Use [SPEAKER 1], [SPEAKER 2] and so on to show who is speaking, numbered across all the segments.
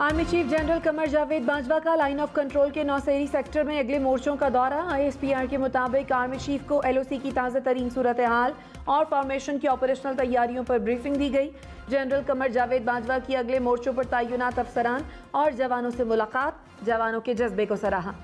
[SPEAKER 1] Army chief general Qamar Javed Bajwa का line of control के नौशेरी sector में अगले मोर्चों का दौरा। ISPR के मुताबिक आर्मी चीफ को LOC की ताज़ा तरीन सूरत हाल और फॉर्मेशन की ऑपरेशनल तैयारियों पर ब्रीफिंग दी गई। जनरल कमर जावेद बाजवा की अगले मोर्चों पर तैनात अफसरान और जवानों से मुलाकात, जवानों के जज्बे को सराहा।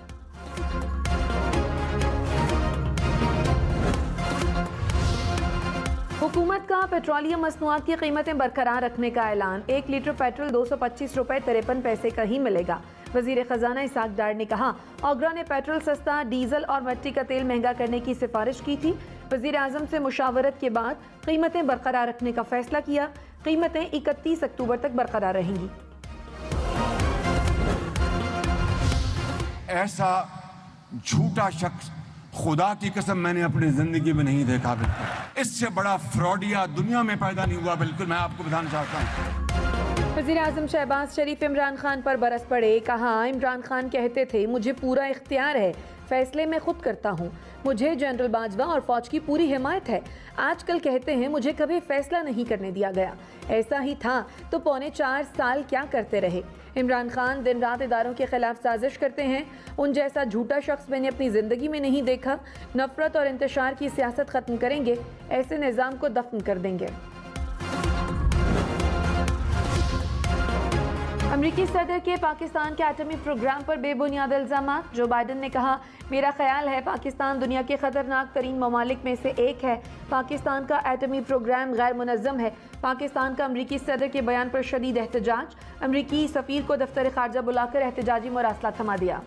[SPEAKER 1] हुकूमत का पेट्रोलियम मसनूआत की कीमतें बरकरार रखने का ऐलान। 1 लीटर पेट्रोल 225 रुपए 53 पैसे का ही मिलेगा। वजीर खजाना इसाक डार ने कहा, ओगरा ने पेट्रोल सस्ता, डीजल और मिट्टी का तेल महंगा करने की सिफारिश की थी। वजीर आजम से मुशावरत के बाद कीमतें बरकरार रखने का फैसला किया। कीमतें 31 अक्टूबर तक बरकरार रहेंगी।
[SPEAKER 2] ऐसा झूठा शख्स खुदा की कसम मैंने अपनी जिंदगी में नहीं देखा। बिल्कुल इससे बड़ा फ्रॉडिया दुनिया में पैदा नहीं हुआ। बिल्कुल मैं आपको बताना चाहता हूँ।
[SPEAKER 1] वज़ीर आज़म शहबाज शरीफ इमरान खान पर बरस पड़े। कहा, इमरान खान कहते थे मुझे पूरा इख्तियार है, फैसले मैं खुद करता हूँ, मुझे जनरल बाजवा और फौज की पूरी हिमायत है। आजकल कहते हैं मुझे कभी फैसला नहीं करने दिया गया। ऐसा ही था तो 4.25 साल क्या करते रहे। इमरान खान दिन रात इदारों के खिलाफ साजिश करते हैं। उन जैसा झूठा शख्स मैंने अपनी ज़िंदगी में नहीं देखा। नफरत और इंतशार की सियासत ख़त्म करेंगे, ऐसे निज़ाम को दफन कर देंगे। अमरीकी सदर के पाकिस्तान के एटमी प्रोग्राम पर बेबुनियाद इल्ज़ामात। जो बाइडन ने कहा, मेरा ख्याल है पाकिस्तान दुनिया के खतरनाक तरीन ममालिक में से एक है। पाकिस्तान का एटमी प्रोग्राम गैर मुनज़्ज़म है। पाकिस्तान का अमरीकी सदर के बयान पर शदीद एहतजाज। अमरीकी सफ़ीर को दफ्तर खारजा बुलाकर एहतजाजी मुरासला थमा दिया।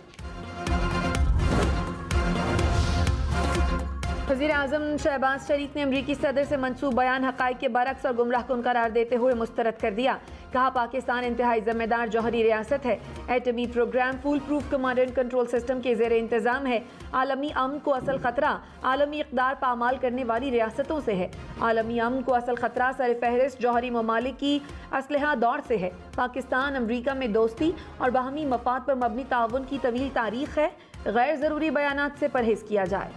[SPEAKER 1] वज़ीर आज़म शहबाज शरीफ ने अमरीकी सदर से मंसूब बयान हक़ाइक़ के बरक्स और गुमराहकुन करार देते हुए मुस्तरद कर दिया। कहा, पाकिस्तान इंतहाई ज़िम्मेदार जौहरी रियासत है। एटमी programme foolproof command and control system के ज़ेर इंतज़ाम है। आलमी अमन को असल ख़तरा आलमी इक़दार पामाल करने वाली रियासतों से है। आलमी अमन को असल ख़तरा सरफ़हरिस्त जौहरी ममालिक की असलहा दौर से है। पाकिस्तान अमरीका में दोस्ती और बाहमी मफाद पर मबनी ताउन की तवील तारीख़ है। गैर ज़रूरी बयानात से परहेज़ किया जाए।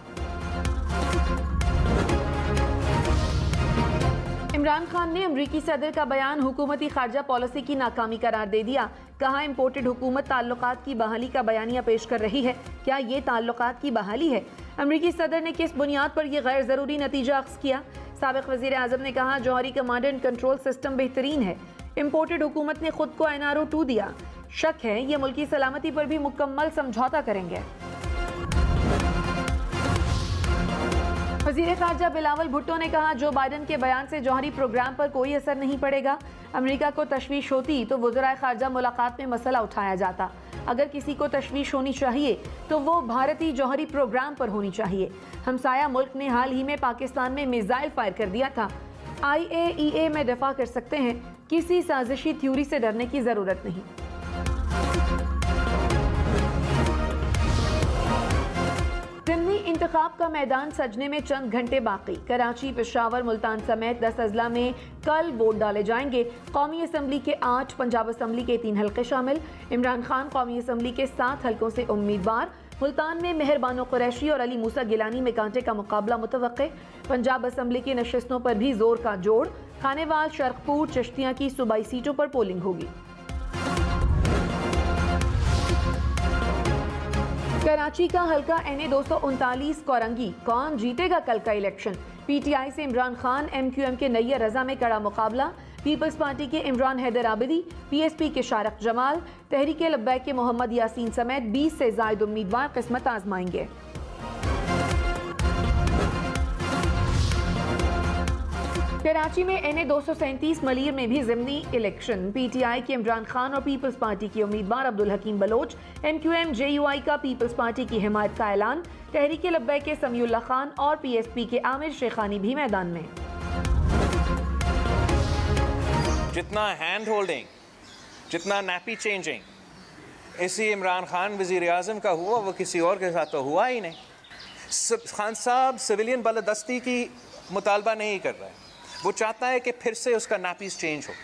[SPEAKER 1] इमरान खान ने अमरीकी सदर का बयान हुकूमती खारजा पॉलिसी की नाकामी करार दे दिया। कहा, इम्पोर्टेड हुकूमत ताल्लुकात की बहाली का बयानिया पेश कर रही है। क्या ये ताल्लुकात की बहाली है? अमरीकी सदर ने किस बुनियाद पर यह गैर ज़रूरी नतीजा अख्ज़ किया? साबिक़ वज़ीर आज़म ने कहा, जौहरी कमांड एंड कंट्रोल सिस्टम बेहतरीन है। इम्पोर्टेड हुकूमत ने खुद को NRO 2 दिया। शक है ये मुल्की सलामती पर भी मुकम्मल समझौता करेंगे। वज़ीर ख़ारजा बिलावल भुट्टो ने कहा, जो बाइडन के बयान से जौहरी प्रोग्राम पर कोई असर नहीं पड़ेगा। अमेरिका को तशवीश होती तो वज़राए ख़ारजा मुलाकात में मसला उठाया जाता। अगर किसी को तशवीश होनी चाहिए तो वो भारतीय जौहरी प्रोग्राम पर होनी चाहिए। हमसाया मुल्क ने हाल ही में पाकिस्तान में मिसाइल फायर कर दिया था। IAEA में दफा कर सकते हैं, किसी साजिशी थ्योरी से डरने की ज़रूरत नहीं। ज़िमनी इंतखाब का मैदान सजने में चंद घंटे बाकी। कराची, पेशावर, मुल्तान समेत 10 अजला में कल वोट डाले जाएंगे। कौमी असम्बली के 8, पंजाब असम्बली के 3 हल्के शामिल। इमरान खान कौमी असम्बली के 7 हल्कों से उम्मीदवार। मुल्तान में मेहर बानो कुरैशी और अली मूसा गिलानी में कांटे का मुकाबला मुतवक्के। पंजाब असम्बली की नशिस्तों पर भी जोर का जोड़। खानेवाल, शरकपुर, चिश्तियाँ की सूबाई सीटों पर पोलिंग होगी। कराची का हल्का NA 239 कोरंगी। कौन जीतेगा कल का इलेक्शन? PTI से इमरान खान, MQM के नैयर रजा में कड़ा मुकाबला। पीपल्स पार्टी के इमरान हैदर आबिदी, PSP के शारक जमाल, तहरीक लब्बैक के मोहम्मद यासीन समेत 20 से ज़ायद उम्मीदवार किस्मत आजमाएंगे। कराची में NA 237 मलीर में भी ज़िमनी इलेक्शन। PTI के इमरान खान और पीपल्स पार्टी के उम्मीदवार अब्दुल हकीम बलोच। MQM JUI का पीपल्स पार्टी की हिमायत का ऐलान। तहरीक लब्बैक के समीउल्लाह खान और PSP के आमिर शेखानी भी मैदान में।
[SPEAKER 3] जितना हैंड होल्डिंग, जितना नैपी चेंजिंग इसी इमरान खान वज़ीर आज़म का हुआ, वो किसी और के साथ तो हुआ ही नहीं। खान साहब सिविलियन बालादस्ती की मुतालबा नहीं कर रहा है। वो चाहता है कि फिर से उसका नापीस चेंज हो।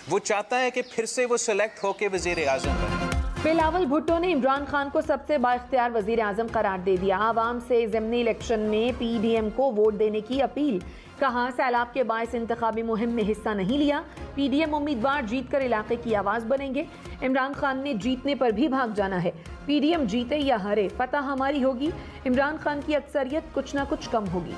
[SPEAKER 3] वो चाहता है कि फिर से वो सिलेक्ट होकर वज़ीर आज़म बने।
[SPEAKER 1] बिलावल भुट्टो ने इमरान खान को सबसे बाइख्तियार वज़ीर आज़म करार दे दिया। आवाम से ज़िमनी इलेक्शन में PDM को वोट देने की अपील। कहा, सैलाब के बायस इंतखाबी मुहिम में हिस्सा नहीं लिया। पीडीएम उम्मीदवार जीतकर इलाके की आवाज बनेंगे। इमरान खान ने जीतने पर भी भाग जाना है। पीडीएम जीते या हारे, फतह हमारी होगी। इमरान खान की अक्सरियत कुछ ना कुछ कम होगी।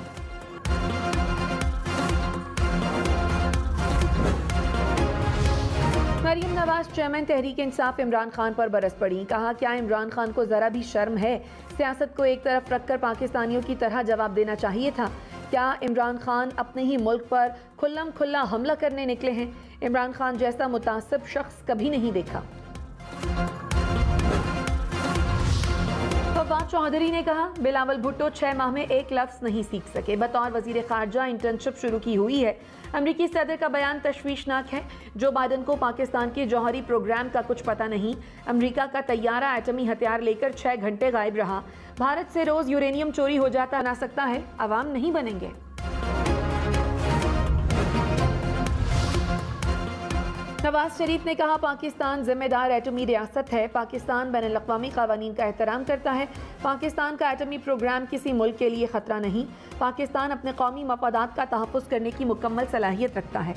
[SPEAKER 1] मरीम नवाज चेयरमैन तहरीक इंसाफ इमरान खान पर बरस पड़ी। कहा, क्या इमरान खान को जरा भी शर्म है? सियासत को एक तरफ रखकर पाकिस्तानियों की तरह जवाब देना चाहिए था। क्या इमरान खान अपने ही मुल्क पर खुल्लम खुल्ला हमला करने निकले हैं? इमरान खान जैसा मुतासिब शख्स कभी नहीं देखा। फवाद चौधरी ने कहा, बिलावल भुट्टो 6 माह में एक लफ्ज नहीं सीख सके। बतौर वजीर खारजा इंटर्नशिप शुरू की हुई है। अमरीकी सदर का बयान तशवीशनाक है। जो बाइडन को पाकिस्तान के जौहरी प्रोग्राम का कुछ पता नहीं। अमरीका का तैयारा एटमी हथियार लेकर 6 घंटे गायब रहा। भारत से रोज यूरेनियम चोरी हो जाता ना सकता है, अवाम नहीं बनेंगे। नवाज शरीफ ने कहा, पाकिस्तान जिम्मेदार एटमी रियासत है। पाकिस्तान बैनुल-अक़वामी क़वानीन का एहतराम करता है। पाकिस्तान का एटमी प्रोग्राम किसी मुल्क के लिए खतरा नहीं। पाकिस्तान अपने कौमी मफादात का तहफ़्फ़ुज़ करने की मुकम्मल सलाहियत रखता है।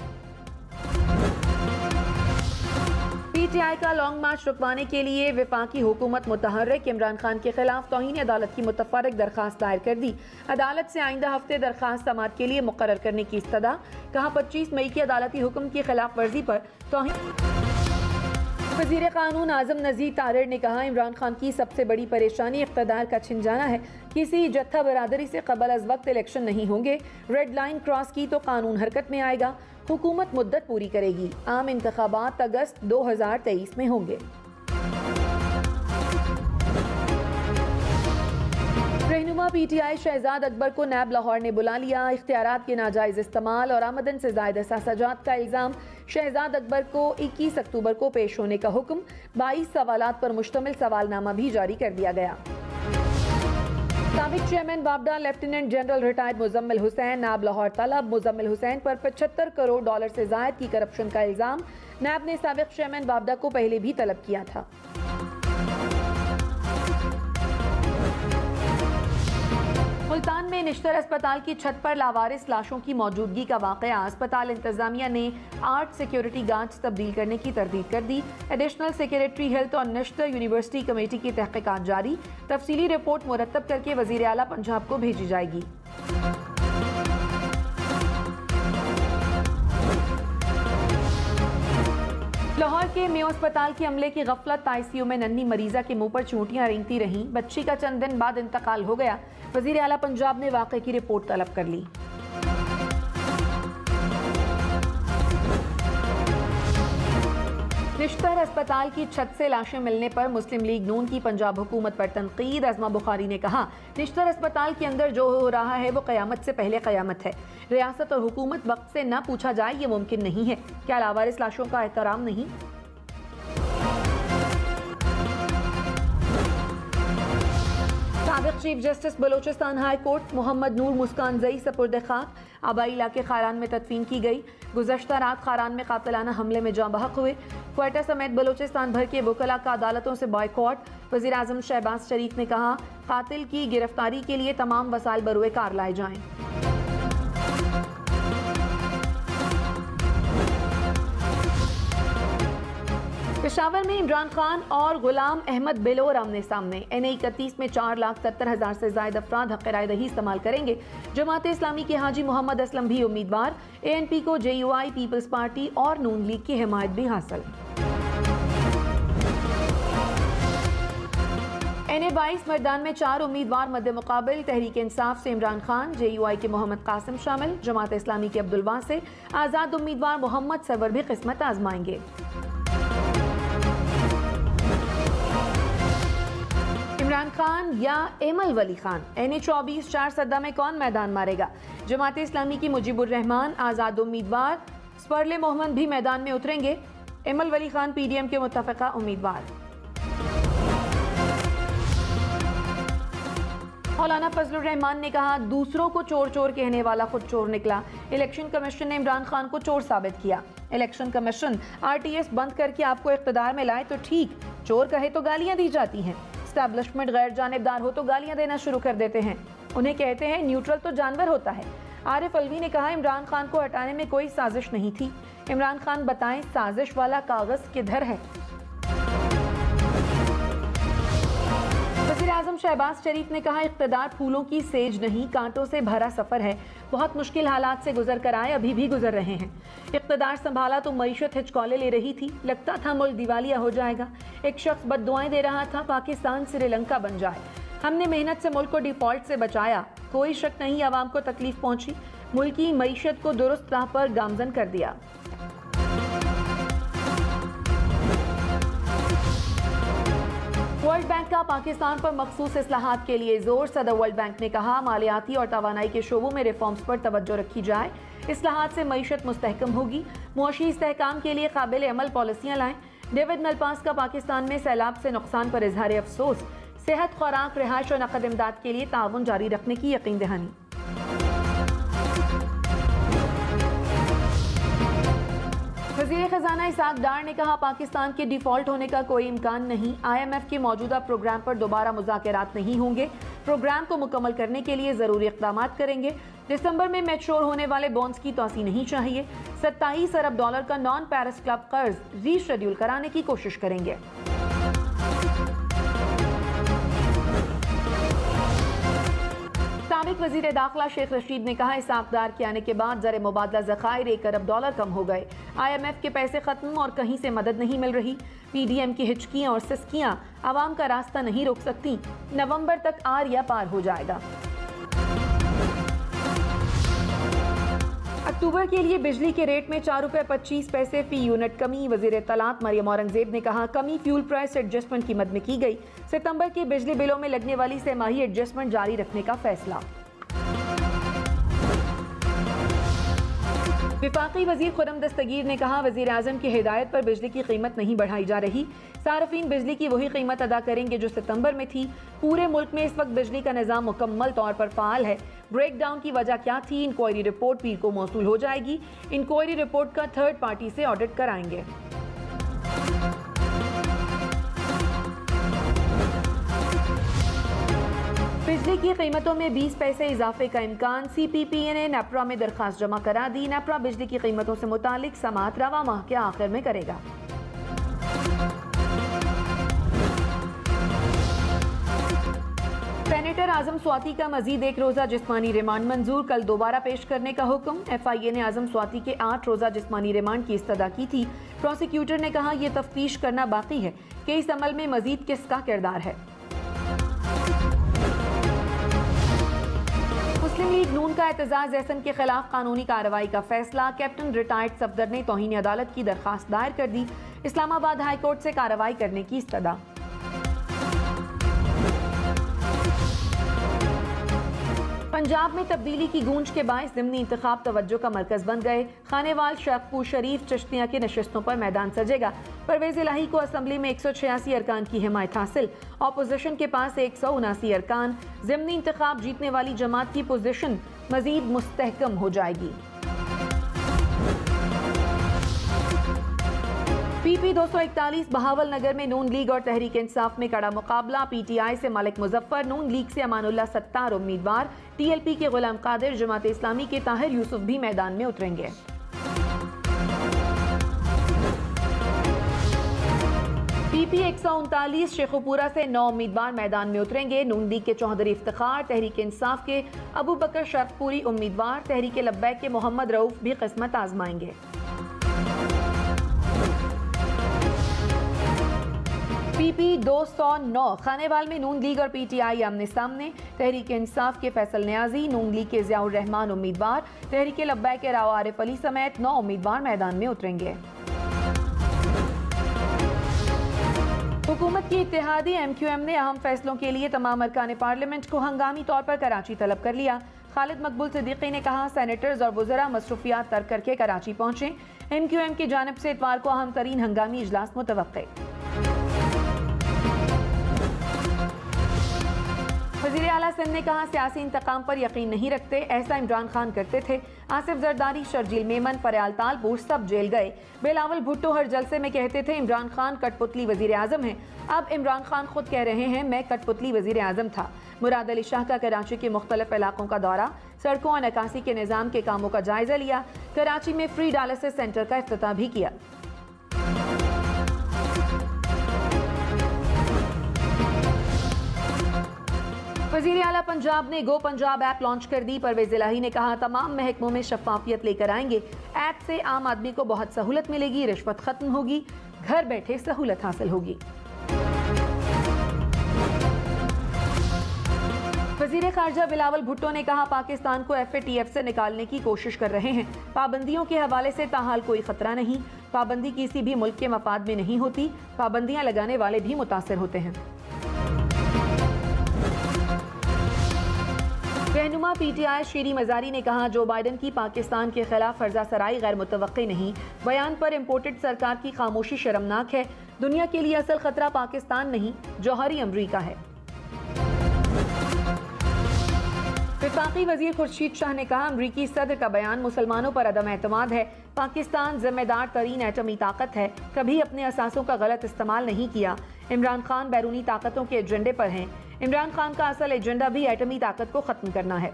[SPEAKER 1] पीटीआई का लॉन्ग मार्च रुकवाने के लिए वफाकी हुकूमत मुतहर्रिक। इमरान खान के खिलाफ तौहीन अदालत की मुतफ़र्रिक दरख्वास्त दायर कर दी। अदालत से आइंदा हफ्ते दरख्वास्त समाअत के लिए मुकर्रर करने की इस्तदा। कहा, 25 मई के अदालती हुक्म की खिलाफ वर्जी पर तौहीन। वज़ीर क़ानून आज़म नज़ीर तारिर ने कहा, इमरान खान की सबसे बड़ी परेशानी इक़्तिदार का छिन जाना है। किसी जत्था बरादरी से क़बल अज़ वक्त इलेक्शन नहीं होंगे। रेड लाइन क्रॉस की तो कानून हरकत में आएगा। हुकूमत मुद्दत पूरी करेगी। आम इंतख़ाबात अगस्त 2023 में होंगे। रहनुमा पीटीआई शहजाद अकबर को नैब लाहौर ने बुला लिया। इख्तियारात के नाजायज़ इस्तेमाल और आमदन से ज़ायद असासाजात का इल्ज़ाम। शहजाद अकबर को 21 अक्टूबर को पेश होने का हुक्म। 22 सवालात पर मुश्तमिल सवालनामा भी जारी कर दिया गया। साबिक चेयरमैन बाबडा lieutenant general retired Muzammil Hussain NAB Lahore तलब। मुजम्मिल हुसैन पर 75 करोड़ डॉलर से ज़ायद की करप्शन का इल्ज़ाम। नैब ने साबिक चेयरमैन बाबडा को पहले भी तलब किया था। मुल्तान में निश्तर अस्पताल की छत पर लावारिस लाशों की मौजूदगी का वाक़या। अस्पताल इंतजामिया ने 8 सिक्योरिटी गार्ड्स तब्दील करने की तरदीद कर दी। एडिशनल सेक्रेटरी हेल्थ और निश्तर यूनिवर्सिटी कमेटी की तहक़ीक़ात जारी। तफसीली रिपोर्ट मुरतब करके वज़ीर आला पंजाब को भेजी जाएगी। लाहौर के मेयो अस्पताल के अमले की गफलत। आईसीयू में नन्ही मरीजा के मुंह पर चूंटियां रेंगती रहीं। बच्ची का चंद दिन बाद इंतकाल हो गया। वज़ीर आला पंजाब ने वाक़े की रिपोर्ट तलब कर ली। निश्तर अस्पताल की छत से लाशें मिलने पर मुस्लिम लीग नून की पंजाब हुकूमत पर तनकीद। अज़मा बुखारी ने कहा, निश्तर अस्पताल के अंदर जो हो रहा है वो क़यामत से पहले क़यामत है। रियासत और हुकूमत वक्त से न पूछा जाए ये मुमकिन नहीं है। क्या लावारिस लाशों का एहतराम नहीं? साबिक़ chief justice Balochistan high court Mohammad Noor Muskanzai सपुर्द खाक। आबाई इलाके खारान में तदफीन की गई। गुज़श्ता रात खारान में कातिलाना हमले में जाँ बहक हुए। क्वेटा समेत बलोचिस्तान भर के वकला का अदालतों से बॉयकॉट। वज़ीर आज़म शहबाज शरीफ ने कहा, कातिल की गिरफ्तारी के लिए तमाम वसाइल बरुए कार लाए जाएं। पेशावर में इमरान खान और गुलाम अहमद बेलोर आमने सामने। NA 31 में 4,70,000 से ज्यादा अफराद हक़ राय दही इस्तेमाल करेंगे। जमात इस्लामी के हाजी मोहम्मद असलम भी उम्मीदवार। ANP को JUI, पीपल्स पार्टी और नून लीग की हिमायत भी हासिल। NA 22 मैदान में 4 उम्मीदवार मद्दे मुकाबिल। तहरीक इंसाफ से इमरान खान, JUI के मोहम्मद कासिम शामिल। जमात इस्लामी के अब्दुल वासे, आज़ाद उम्मीदवार मोहम्मद सरवर भी किस्मत आजमाएंगे। इमरान खान या एमल वली खान। NA 24 4 सद्दा में कौन मैदान मारेगा? जमात इस्लामी की मुजीबुर रहमान, आज़ाद उम्मीदवार स्पर्ले मोहम्मद भी मैदान में उतरेंगे। एमल वली खान PDM के मुत्तफ़िका उम्मीदवार। मौलाना फजलुर रहमान ने कहा, दूसरों को चोर चोर कहने वाला खुद चोर निकला। इलेक्शन कमीशन ने इमरान खान को चोर साबित किया। इलेक्शन कमीशन RTS बंद करके आपको इख्तिदार में लाए तो ठीक, चोर कहे तो गालियां दी जाती हैं। एस्टैब्लिशमेंट गैर जानिबदार हो तो गालियां देना शुरू कर देते हैं। उन्हें कहते हैं न्यूट्रल तो जानवर होता है। आरिफ अलवी ने कहा, इमरान खान को हटाने में कोई साजिश नहीं थी। इमरान खान बताएं साजिश वाला कागज किधर है। वज़ीर-ए-आज़म शहबाज शरीफ ने कहा, इक़्तिदार फूलों की सेज नहीं, कांटों से भरा सफ़र है। बहुत मुश्किल हालात से गुजर कर आए, अभी भी गुजर रहे हैं। इक़्तिदार संभाला तो मईशत हिचकोले ले रही थी, लगता था मुल्क दिवालिया हो जाएगा। एक शख्स बद्दुआएं दे रहा था पाकिस्तान श्रीलंका बन जाए। हमने मेहनत से मुल्क को डिफ़ॉल्ट से बचाया। कोई शक नहीं आवाम को तकलीफ पहुंची, मुल्क की मईशत को दुरुस्त राह पर गामजन कर दिया। वर्ल्ड बैंक का पाकिस्तान पर मखसूस इस्लाहात के लिए जोर। सदर वर्ल्ड बैंक ने कहा, मालियाती और तवानाई के शोबों में रिफॉर्म्स पर तवज्जो रखी जाए। इस्लाहात से मईशत मुस्तहकम होगी। मुआशी इस्तेहकाम के लिए काबिल अमल पॉलिसियाँ लाएं। डेविड मलपास का पाकिस्तान में सैलाब से नुकसान पर इजहार अफसोस। सेहत, खुराक, रिहाइश और नकद इमदाद के लिए ताउन जारी रखने की यकीन दहानी। वज़ीर ख़ज़ाना इसाक डार ने कहा, पाकिस्तान के डिफ़ॉल्ट होने का कोई इम्कान नहीं। IMF के मौजूदा प्रोग्राम पर दोबारा मुज़ाकरात नहीं होंगे। प्रोग्राम को मुकम्मल करने के लिए ज़रूरी इक़दामात करेंगे। दिसंबर में मैच्योर होने वाले बॉन्ड्स की तोसी नहीं चाहिए। $27 अरब का नॉन पेरिस क्लब कर्ज रीशेड्यूल कराने की कोशिश करेंगे। साबिक वज़ीर दाखिला शेख रशीद ने कहा, इसाक डार के आने के बाद ज़र मुबादला ज़खायर $1 अरब कम हो गए। IMF के पैसे ख़त्म और कहीं से मदद नहीं मिल रही। PDM की हिचकियाँ और सिसकियाँ आवाम का रास्ता नहीं रोक सकती। नवंबर तक आर या पार हो जाएगा। अक्टूबर के लिए बिजली के रेट में ₹4.25 फी यूनिट कमी। वज़ीर इत्तलात मरियम औरंगज़ेब ने कहा, कमी फ्यूल प्राइस एडजस्टमेंट की मद में की गई। सितंबर के बिजली बिलों में लगने वाली सहमाही एडजस्टमेंट जारी रखने का फैसला। विफाकी वज़ीर खुर्रम दस्तगीर ने कहा, वज़ीर आज़म की हिदायत पर बिजली की कीमत नहीं बढ़ाई जा रही। सार्फिन बिजली की वही कीमत अदा करेंगे जो सितंबर में थी। पूरे मुल्क में इस वक्त बिजली का निज़ाम मुकम्मल तौर पर फ़ाल है। ब्रेकडाउन की वजह क्या थी, इंक्वायरी रिपोर्ट पीर को मौसूल हो जाएगी। इंक्वायरी रिपोर्ट का थर्ड पार्टी से ऑडिट कराएंगे। बिजली की कीमतों में 20 पैसे इजाफे का इम्कान। CPPA ने नेपरा में दरखास्त जमा करा दी। नेपरा बिजली की कीमतों से मुतालिक समाअत रवा माह के आखिर में करेगा। सेनेटर आजम स्वाति का मजीद एक रोजा जिस्मानी रिमांड मंजूर। कल दोबारा पेश करने का हुक्म। FIA ने आजम स्वाति के 8 रोजा जिस्मानी रिमांड की इस्तदा की थी। प्रोसिक्यूटर ने कहा, यह तफ्तीश करना बाकी है कि इस अमल में मजीद किसका किरदार है। मुस्लिम लीग नून का एतजाज एहसन के खिलाफ कानूनी कार्रवाई का फैसला। कैप्टन रिटायर्ड सफदर ने तौहीन अदालत की दरखास्त दायर कर दी। इस्लामाबाद हाई कोर्ट से कार्रवाई करने की इस्तदा। पंजाब में तब्दीली की गूंज के बायस ज़िमनी इंतखाब तवज्जो का मरकज बन गए। खानेवाल, शेखपुर शरीफ, चश्तिया के नशिस्तों पर मैदान सजेगा। परवेज़ इलाही को असम्बली में 186 अरकान की हिमायत हासिल। ऑपोजिशन के पास 179 अरकान। ज़िमनी इंतखाब जीतने वाली जमात की पोजीशन मजीद मुस्तहकम हो जाएगी। PP 241 बहावल नगर में नून लीग और तहरीक इंसाफ में कड़ा मुकाबला। PTI से मलिक मुजफ्फर, नून लीग से अमानुल्लाह सत्तार उम्मीदवार। TLP के गुलाम कादिर, जमात इस्लामी के ताहिर यूसुफ भी मैदान में उतरेंगे। PP 139 शेखुपुरा से 9 उम्मीदवार मैदान में उतरेंगे। नून लीग के चौधरी इफ्तिखार, तहरीक इंसाफ के अबू बकर शेखपुरी उम्मीदवार, तहरीक लब्बैक के मोहम्मद रऊफ भी किस्मत आजमाएंगे। PP 209 खानेवाल में नून लीग और PTI आमने सामने। तहरीक इंसाफ के फैसल न्याजी, नून लीग के ज़ियाउर रहमान उम्मीदवार, तहरीक लब्बैक के राव आरिफ अली समेत 9 उम्मीदवार मैदान में उतरेंगे। हुकूमत की इत्तेहादी MQM ने अहम फैसलों के लिए तमाम अरकान पार्लियामेंट को हंगामी तौर पर कराची तलब कर लिया। खालिद मकबूल सिद्दीकी ने कहा, सेनेटर्स और वज़रा मसरूफियात तर्क करके कराची पहुंचे। MQM की जानिब से इतवार को अहम तरीन हंगामी इजलास मुतवक्के। वज़ीर आला सिंध ने कहा सियासी इंतकाम पर यकीन नहीं रखते, ऐसा इमरान खान करते थे। आसिफ जरदारी, शर्जील मेमन, फरयाल तालपुर सब जेल गए। बिलावल भुट्टो हर जलसे में कहते थे इमरान खान कठपुतली वजीर आजम है। अब इमरान खान खुद कह रहे हैं मैं कठपुतली वजीर आजम था। मुराद अली शाह का कराची के मुख्तलिफ इलाकों का दौरा, सड़कों और नकासी के निज़ाम के कामों का जायजा लिया। कराची में फ्री डायलिसिस सेंटर का इफ्तिताह भी किया। वज़ीर आला पंजाब ने गो पंजाब ऐप लॉन्च कर दी। परवेज इलाही ने कहा तमाम महकमों में शफाफियत लेकर आएंगे। ऐप से आम आदमी को बहुत सहूलत मिलेगी, रिश्वत खत्म होगी, घर बैठे सहूलत हासिल होगी। वज़ीर खारजा बिलावल भुट्टो ने कहा पाकिस्तान को FATF से निकालने की कोशिश कर रहे हैं। पाबंदियों के हवाले से ताहाल कोई खतरा नहीं। पाबंदी किसी भी मुल्क के मफाद में नहीं होती। पाबंदियां लगाने वाले भी मुतासिर होते हैं। रहनुमा PTI शीरी मजारी ने कहा जो बाइडन की पाकिस्तान के खिलाफ फर्जा सराई गैर मुतवक्की नहीं। बयान पर इम्पोर्टेड सरकार की खामोशी शर्मनाक है। दुनिया के लिए असल खतरा पाकिस्तान नहीं, जौहरी अमरीका है। वफाकी वजीर खुर्शीद शाह ने कहा अमरीकी सदर का बयान मुसलमानों पर अदम एतमाद है। पाकिस्तान जिम्मेदार तरीन एटमी ताकत है, कभी अपने असासों का गलत इस्तेमाल नहीं किया। इमरान खान बैरूनी ताकतों के एजेंडे पर हैं। इमरान खान का असल एजेंडा भी एटमी ताकत को खत्म करना है।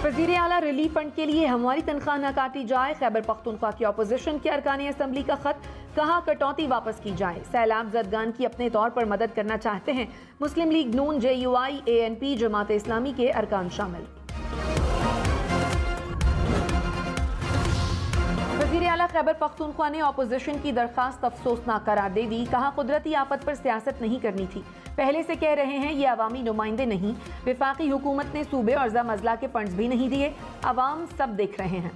[SPEAKER 1] वज़ीर आला रिलीफ फंड के लिए हमारी तनख्वाह न काटी जाए। खैबर पख्तूनख्वा की अपोजिशन के अरकान असम्बली का खत, कहा कटौती वापस की जाए। सैलाब जदगान की अपने तौर पर मदद करना चाहते हैं। मुस्लिम लीग नून, JUI, ANP, जमात इस्लामी के अरकान शामिल। वज़ीर आला खैबर पख्तूनख्वा ने अपोजिशन की दरख्वास्त अफसोसनाक करार दे दी। कहा कुदरती आफत पर सियासत नहीं करनी थी। पहले से कह रहे हैं ये अवामी नुमाइंदे नहीं। वफाकी हुकूमत ने सूबे और ज़ा मजला के फंड्स भी नहीं दिए। अवाम सब देख रहे हैं।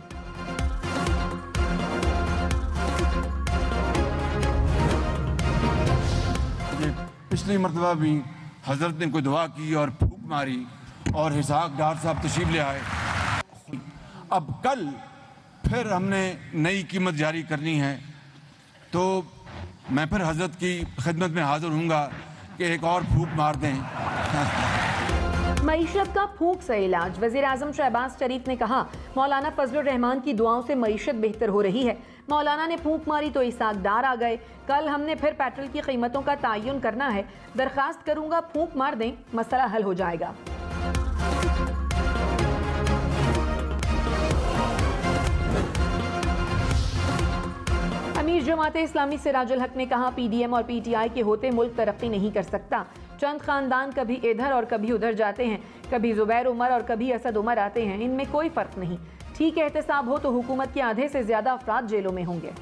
[SPEAKER 2] पिछली मरतबा भी हजरत ने कोई दुआ की और फूक मारी और हिसाब डार साहब तशरीफ ले आए। अब कल फिर हमने नई कीमत जारी करनी है, तो मैं फिर हजरत की खिदमत में हाजिर हूँगा कि एक और फूक मार दें।
[SPEAKER 1] मईशत का फूक से इलाज। वज़ीर आज़म शहबाज शरीफ ने कहा मौलाना फजलुर रहमान की दुआओं से मईशत बेहतर हो रही है। मौलाना ने फूक मारी तो इसाकदार आ गए। कल हमने फिर पेट्रोल की कीमतों का तयन करना है। दरखास्त करूंगा फूक मार दें, मसला हल हो जाएगा। अमीर जमाते इस्लामी सिराजुल हक ने कहा PDM और PTI के होते मुल्क तरक्की नहीं कर सकता। चंद खानदान कभी इधर और कभी उधर जाते हैं, कभी जुबैर उमर और कभी असद उमर आते हैं, इनमें कोई फर्क नहीं। ठीक एहतसाब हो तो हुकूमत के आधे से ज्यादा अफराद जेलों में होंगे।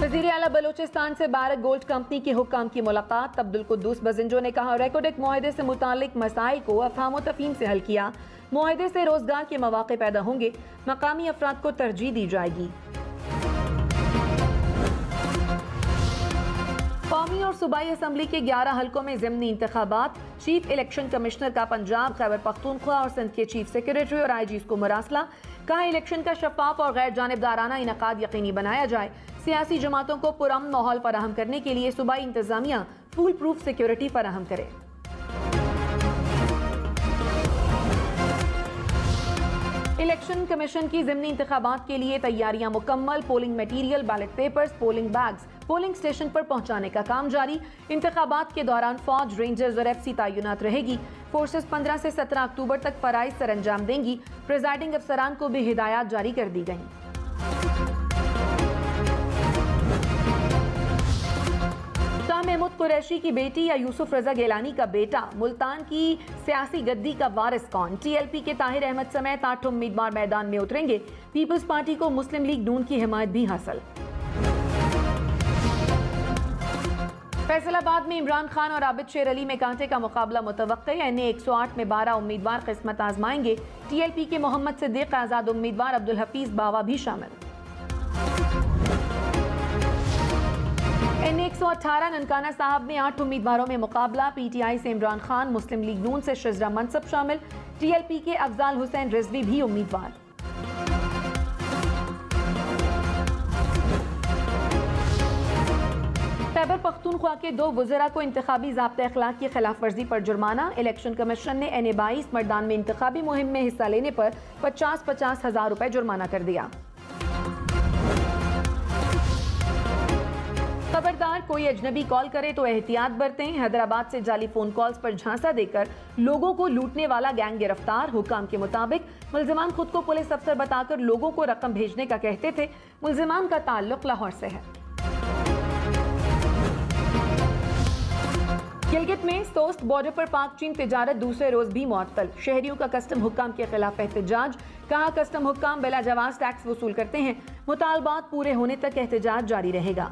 [SPEAKER 1] वज़ीर आला बलोचिस्तान से बारक गोल्ड कंपनी के हुक्काम की मुलाकात। अब्दुल कुद्दूस बजिंजो ने कहा रेकोडेक मुआहदे से मुतालिक मसाइल को अफहाम व तफहीम से हल किया। मुआहदे से रोजगार के मौके पैदा होंगे, मकामी अफराद को तरजीह दी जाएगी। कौमी और सूबाई असम्बली के 11 हलकों में ज़िमनी इंतखाबात। चीफ इलेक्शन कमिश्नर का पंजाब, खैबर पख्तूनख्वा और सिंध के चीफ सेक्रेटरी और IGs को मुरासला। कहा इलेक्शन का शफाफ और गैर जानिबदाराना इनकाद यकीनी बनाया जाए। सियासी जमातों को पुरअमन माहौल फराहम करने के लिए सूबाई इंतजामिया फुल प्रूफ सिक्योरिटी फराहम करे। इलेक्शन कमीशन की ज़िमनी इंतखाबात के लिए तैयारियां मुकम्मल। Polling material, ballot papers, polling bags polling station पर पहुंचाने का काम जारी। इंतखाबात के दौरान फौज, रेंजर्स और FC तैनात रहेगी। फोर्सेस 15 से 17 अक्टूबर तक फराइज सरअंजाम देंगी। प्रिजाइडिंग अफसरान को भी हिदायत जारी कर दी गई। शाह महमूद कुरैशी की बेटी या यूसुफ रजा गिलानी का बेटा मुल्तान की सियासी गद्दी का वारिस कौन? TLP के ताहिर अहमद समेत 8 उम्मीदवार मैदान में उतरेंगे। पीपल्स पार्टी को मुस्लिम लीग नून की हिमायत भी हासिल। फैसलाबाद में इमरान खान और आबिद शेर अली में कांटे का मुकाबला मुतवक्के। NA 108 में 12 उम्मीदवार किस्मत आजमाएंगे। TLP के मोहम्मद सिद्दीक आजाद उम्मीदवार अब्दुल हफीज बावा भी शामिल। NA 118 ननकाना साहब में 8 उम्मीदवारों में मुकाबला। PTI से इमरान खान, मुस्लिम लीग नून से शिजरा मनसब शामिल। TLP के अफजाल हुसैन रिजवी भी उम्मीदवार। खैबर पख्तूनख्वा के 2 वज़रा को इंतखाबी ज़ाब्ता अखलाक की खिलाफ वर्जी पर जुर्माना। इलेक्शन कमीशन ने NA-22 मर्दान में इंतखाबी मुहिम में हिस्सा लेने पर 50-50 हज़ार रुपए जुर्माना कर दिया। खबरदार, कोई अजनबी कॉल करे तो एहतियात बरतें। हैदराबाद से जाली फोन कॉल्स पर झांसा देकर लोगों को लूटने वाला गैंग गिरफ्तार। हुक्काम के मुताबिक मुल्जिमान खुद को पुलिस अफसर बताकर लोगों को रकम भेजने का कहते थे। मुल्जिमान का ताल्लुक लाहौर से है। गिलगित में सोस्ट बॉर्डर पर पाक चीन तिजारत दूसरे रोज भी मुअत्तल। शहरियों का कस्टम हुक्काम के खिलाफ एहतजाज। कहा, कस्टम हुक्काम बिला जवाज टैक्स वसूल करते हैं। मुतालबात पूरे होने तक एहतजाज जारी रहेगा।